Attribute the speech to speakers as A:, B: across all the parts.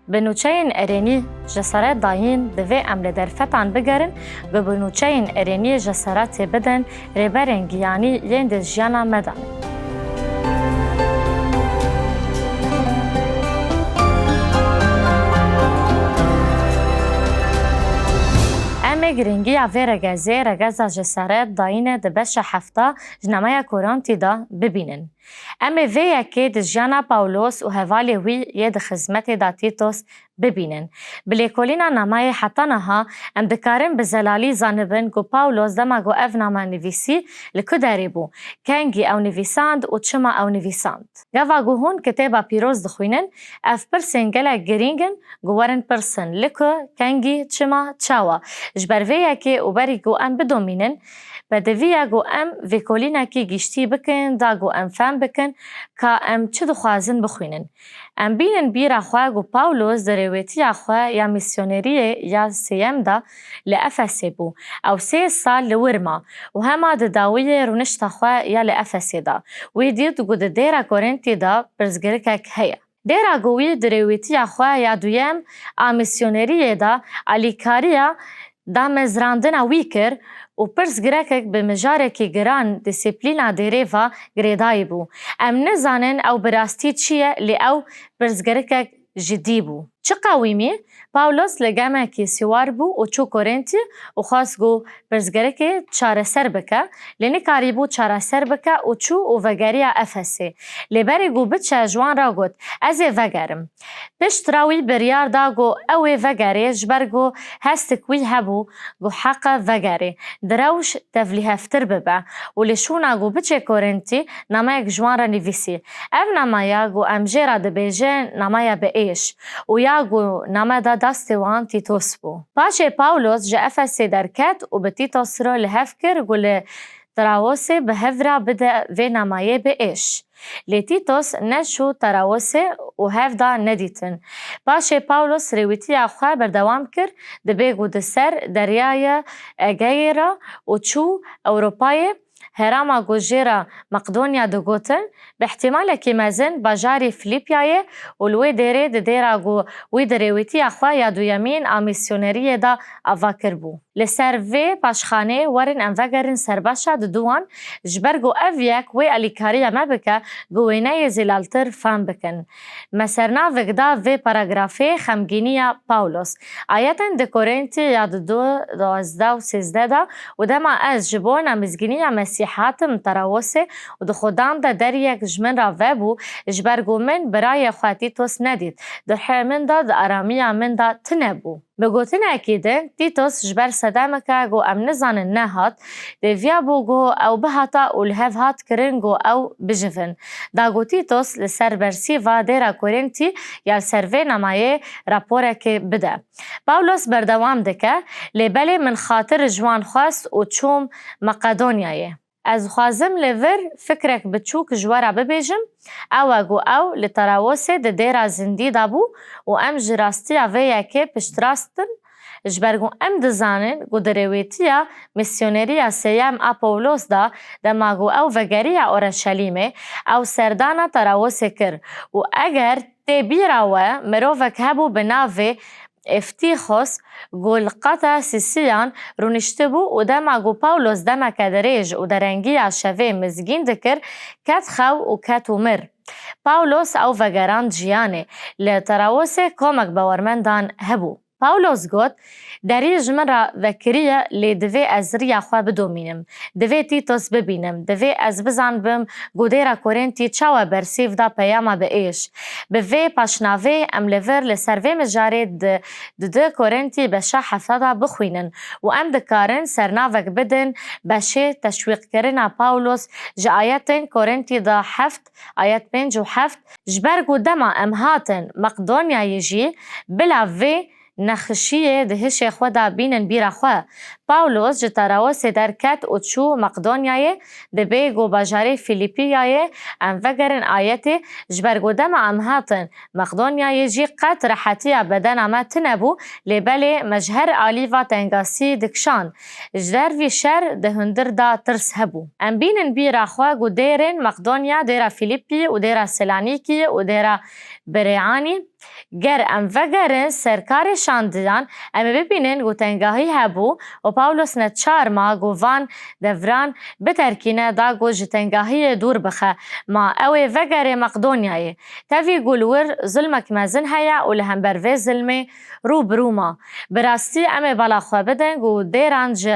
A: بنوچین ارینی جسارت داین دوی عمل در فتان بگرن و بنوچین ارینی جسارت بدن ریبرن گیانی یند جیانا مدان. گرینگی آوی رگزا جسارت داینه دبش هفته جنمای کورانتی دا ببینن. وی یکی دجیانا پاولوس و حوالی وی ید خدمت دا تیتوس ببینن. بلیکولینا نمای حتانها دکارن بزلالی زانبن گو پاولوس دما گو اف نما نویسی لکداری بو. کنگی او نویساند و چما او نویساند. گوا گو هون کتابا پیروز دخوینن اف پرسن گلا گرینگن گو ورن پرسن لکو کنگی چما چاوا. جبر وی یکی و بری گو بدومینن بدویه گو ویکولینا کی گشتی بکن دا گو فهم بکن که چه دخوازن بخوینن. بینن بیر خواه گو پاولوس درویتی خواه یا میسیونریه یا سیم دا لأفسی بو او 3 سال لورما و همه داویه رونشت خواه یا لأفسی دا وی دید گو دیره کورنتی دا برزگرکک هیا. دیره گوی درویتی خواه یا دویم میسیونریه دا الیکاریا دا مزراندن وی کر و پرس گرکک به مجارکی گران دیسیپلینا دیریفا گریدای بو. نزانن او براستی چیه لی او پرس گرکک جدی بو. چه قویمی؟ پاولوس لگمه که سیوار بو و چو کورنتی و خواست گو پرزگرکی چاره سر بکه لینی کاری بو چاره سر بکه و چو و وگری افسی لیبری گو بچه جوان را گود از وگرم پشت راوی بریار دا گو اوی وگری جبر گو هستکوی هبو گو حق وگری دروش تفلی هفتر ببه و لیشونا گو بچه کورنتی نمایک جوان را نویسی او نمایا گو امجه دبیجه نمایا به ایش و یا گو نما دا دستی وان تیتوس بو. پاچه پاولوس جا افسی درکت و به تیتوس را لحف کر گو تراوسی به هفرا بده و نمایه به ایش. لی تیتوس نشو تراوسی و هف دا ندیتن. پاچه پاولوس رویتی اخواه بردوام کر دبی گو دسر دریای اگیرا و چو اوروپای هراما گوجیرا مقدونیا دگوتن به احتمال که مزن باجاری فلیپیای ولوی دیره دیره گو وی دریویتی اخواه یا دویمین آمیسیونری دا آواکر بو. لسر وی پاشخانه ورن انوگرن سرباشا دوان جبرگو اویک وی الیکاری ما بکه گوینه زلالتر فهم بکن. مسرنا وگدا وی پاراگرافی خمگینی پاولوس. آیتن دکورنتی یاد 12 و 13 دا و دما از جبون امزگینی مسیحاتم تراوسه و دخودان دا در یک جمن را وبو جبرگو من برای خواتی توس ندید. در من دا آرامی من دا تنبو. بگوتن اکیده تیتوس جبر صدامکه گو نزانن نهات دیویا بو گو او بهاتا او لحف هات کرن گو او بجفن. دا گو تیتوس لسر برسی و دیره کورنتی یا سروی نمایه راپوره که بده. پاولوس بردوام دکه لیبلی من خاطر جوان خواست و چوم مقدونیایه. از خوازم لیور فکرک بچوک جوارا ببیجم او گو او لتراوسه ده دیره زندی دابو و جراستی اوه یکی پشتراستن جبرگو دزانن گو درویتیا میسیونری سیم پاولوس دا دما گو او وگری اورشلیمه او سردانا تراوسه کر و اگر تی بیراوه مروفک هبو بناوه افتیخوس گل قطع سیسیان رونشتبو و دما گو پاولوس دما کدریج و درنگی شوه مزگین دکر کت خو و کت ومر. پاولوس او وگران جیانه لتراوسه کمک باورمندان هبو. پاولوس گوت دریج من را وکریه لی دوی از ریا خواه بدومینم. دوی تیتوس ببینم. دوی از بزن بم گودیرا کورنتی چاوه برسیف دا پیاما به ایش. بوی پاشناوی لیور لسروی مجاره ده کورنتی بشه حفظه بخوینن و دکارن سرناوک بدن بشه تشویق کرن پاولوس جا آیتن کورنتی دا 7 آیت 5 و 7 جبرگو دما هاتن مقدونیا یجی بلا وی نخشیه دهش خدا بینن بیره خواه. پاولوس جتراوس درکت و چو مقدونیای دبی گو باجاره فیلیپیای وگرن آیتی جبرگو دم هاتن مقدونیای جی قد رحتی بدن ما تنبو لیبلی مجهر آلی و تنگاسی دکشان جدر وی شر دهندر دا ترس هبو. بینن بیره خواه گو دیرن مقدونیا دیره فیلیپی و دیره سلانیکی و دیره بریعانی گر ام وگرن سرکار شاندیان ام ببینن گو تنگاهی هبو و پاولوس نه 4 ما گو وان دوران بترکینه دا گو جتنگاهی دور بخه ما اوی وگر مقدونیای تاوی گلور ظلمک مزن هیا و لهم بروی ظلمه رو بروما براستی ام بالا خواه بدن گو دیرانج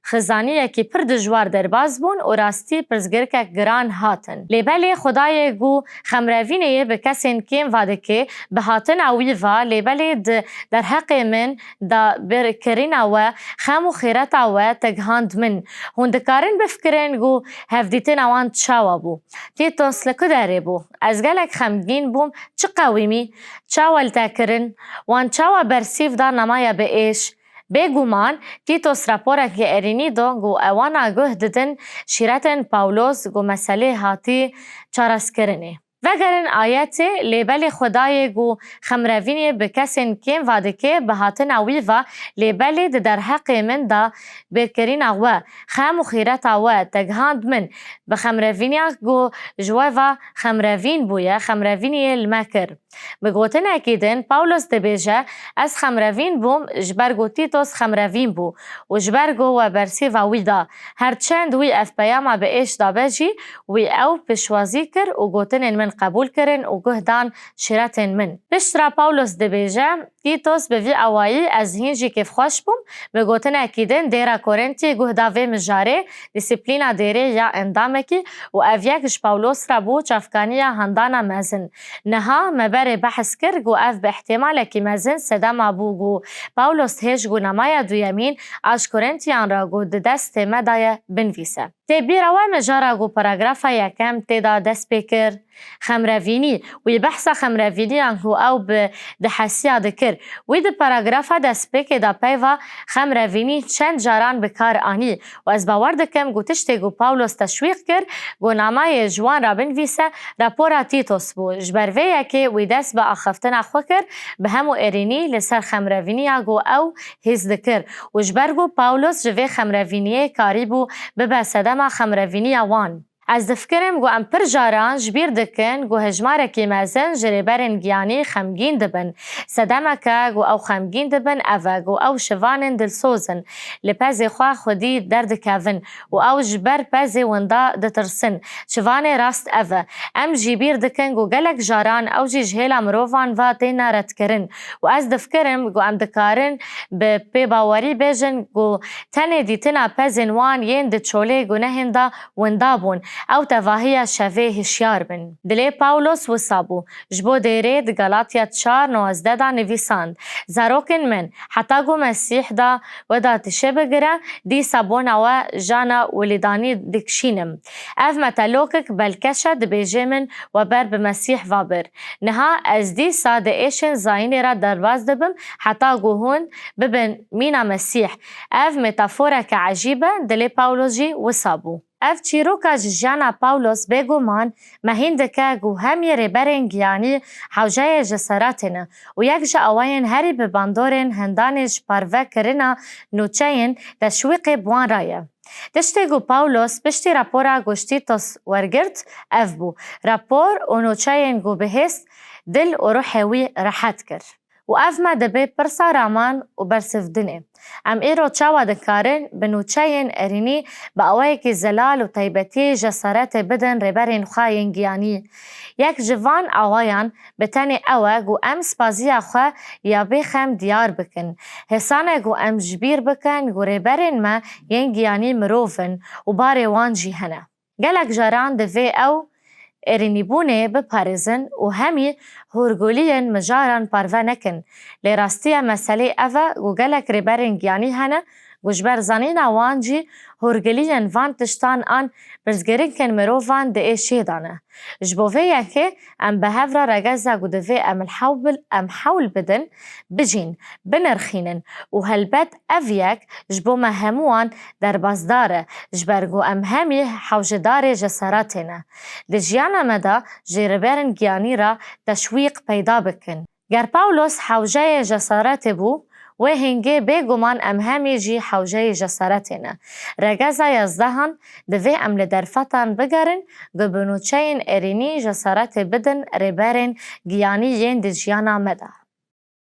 A: خزانیه که پر دجوار در باز بون و راستی پرزگرکه گران هاتن. لیبلی خدای گو خمروینه به کسین کم واده که به هاتن اویوا لیبلی در حق من دا برکرین و خم و خیرت و تگهاند من. هندکارن بفکرین گو هفدیتن اوان چاوا بو. تیتوس لکو داره بو. از گلک خمگین بوم چه قویمی؟ چاوال تاکرن وان چاوا برسیف دا نمایا به ایش بگومان تیتوس راپورک ارینی دو گو اوانا گوه ددن شیرتن پاولوس گو مسئله هاتی چارس کرنه. وگرن آیت لیبل خدای گو خمروینی به کسین کم واده که به هاتن اویوا لیبل در حق من دا برکرین اغوه خم و خیرت اغوه تگهاند من به خمروینی گو جوه خمروین بویه خمروینی المکر. بگوتن اکیدن پاولوس دبیجه از خمروین بوم جبرگو تیتوس خمروین بو و جبرگو و برسی و ویدا هرچند وی اف پیاما به ایش دابجی وی او پشوازی کر و گوتن من قبول کرن و گهدان شیرتن من. پشترا پاولوس دبیجه تیتوس به وی اوایی از هینجی کف خوش بوم بگوتن اکیدن دیرا کورنتی گهداوی مجاره دیسیپلینا دیره یا اندامکی و اویکش پاولوس را بو چافکانیا هندانا مزن نها مبر بحث کر گو اف به احتمال که مزن صدام بو گو پاولوس هیچ گو نمای دو یمین اش کورنتیان را گو دست مدای بنویسه. تبیر و مجارا گو پاراگراف یکم تدا دست بکر خمروینی وی بحث خمروینی هو او به دحسیا دکر وی ده پاراگراف دست بکر دا پیوا خمروینی چند جاران بکار آنی و از باور دکم گو تشتی گو پاولوس تشویق کر گو نامای جوان را بنویسه راپورا تیتوس بو جبرویه که وی دست با آخفتن اخو کر به همو ارینی لسر خمروینی گو او هیز دکر و جبرگو پاولوس جوی خمروینی کاری بو ببسده خمروینی وان. از دفکرم گو ام پر جاران جبیر دکن گو هجماره که مزن جریبرن گیانی خمگین دبن صدمکه گو او خمگین دبن اوه گو او شوانن دلسوزن لپز خواه خودی درد کون و او جبر پز وندا دترسن شوان راست اوه ام جبیر دکن گو گلک جاران او جی جهیل مروفان و تینا رد کرن و از دفکرم گو ام دکارن به پی باوری بیجن گو تنه دیتنا پزن وان ین ده چوله گو نهنده وندا بون او تواهی شوه هشیار بن. دلی پاولوس و سابو جبو دیره د گلاتیا 4:19 دا نویساند زاروکن من حتی گو مسیح دا و دا تشه بگره دی سابون او جانا ولیدانی دکشینم اف متلوکک بلکشه د بیجه من و بر بمسیح وابر نها از دی ساده ایشن زاینی را درواز دبم حتی گو هون ببن مینا مسیح اف متافورک عجیبه دلی پاولوس جی و سابو اف چیروکا جانا پاولوس بگومان مهندکه گو هم یری برنگ یعنی حوجه جساراتنا و یک جا اوین هری به باندورن هندانش پروه کرنا نوچین تشویق بوان رایه. تشتی گو پاولوس پشتی راپورا گوشتی تاس ورگرد اف بو راپور و نوچین گو بهست دل و روحوی راحت کرد. و اف ما دبی پرسا رامان و برسفدنه. ام ایرو چاوا دکارن بنوچاین ارینی با اوای که زلال و طیبتی جسارت بدن ربرین خواهین گیانی. یک جوان اوایان بتنی اوه گو ام سپازی خواه یا بخم دیار بکن. حسانه گو ام جبیر بکن گو ربرین ما ین گیانی مروفن و بار وان جیهنه. گلک جاران دوی او ارینی بونه بپارزن و همی هرگولین مجاران پارو نکن. لراستی مسئله اوه گو گلک ربرین گیانی هنه گوشبر زنین وانجی هرگولین وان تشتان آن برزگرین کن مرو وان ده ایشی دانه. جبوه یکی ام به هفره رگزه گو دوی ام حول بدن بجین بنرخینن و هلبت اویک جبو مهموان در بازداره جبرگو ام همی حوجدار جساراتنه. ده جیانا مدا جیربرن گیانی را تشویق پیدا بکن. گر پاولوس حوجه جسارت بو وهنگی بگمان ام همی جی حوجه جسارتنا. رگزا یزدهان دوی ام لدرفتان بگرن گبنوچین ارینی جسارت بدن ربرن گیانی ین دی جیانا مده.